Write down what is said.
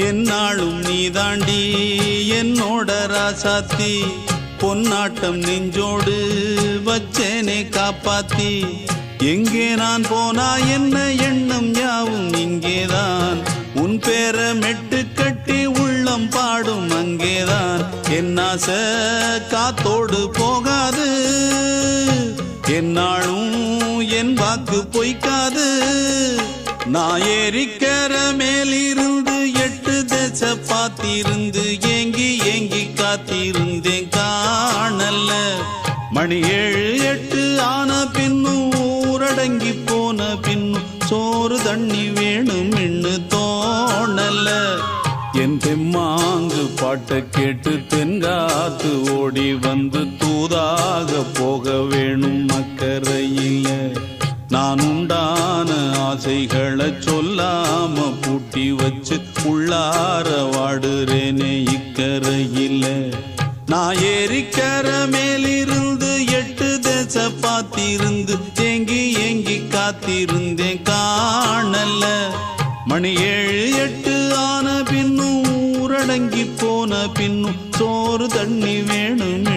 என்னாலும் நீதாண்டி என்னோட ராசாத்தி பொன்னாட்டம் நெஞ்சோடு வச்சேனே காப்பாத்தி எங்கே நான் போனா என்ன எண்ணம் யாவும் இங்கேதான் உன் பேர மெட்டு கட்டி உள்ளம் பாடும் அங்கேதான் என் ஆசை காத்தோடு போகாது என்னாலும் என் வாக்கு பொய்க்காது நான் ஏறிக்கர மேலிருந்து 8 தேச பார்த்திருந்து ஏங்கி ஏங்கி காத்திருந்தேன் காணல்ல மணி 7 8 ஆன பின்னும் ஊரடங்கி போன பின்னும் சோறு தண்ணி வேணும் இன்னு தோணல என் தெம்மாங்கு பாட்டை கேட்டு தென்காத்து ஓடி வந்து தூதாக போக வேணும் அக்கறையில நான் உண்டான ஆசைகளை சொல்லாம பூட்டி வச்சு உள்ளார வாடுறேனே இக்கரையில நான் ஏறிக்கர மேலிருந்து 8 தேச பார்த்திருந்து ஏங்கி ஏங்கி காத்திருந்தேன் காணல மணி 7 8 ஆன பின்னும் ஊரடங்கி போன பின்னும் சோறு தண்ணி வேணும்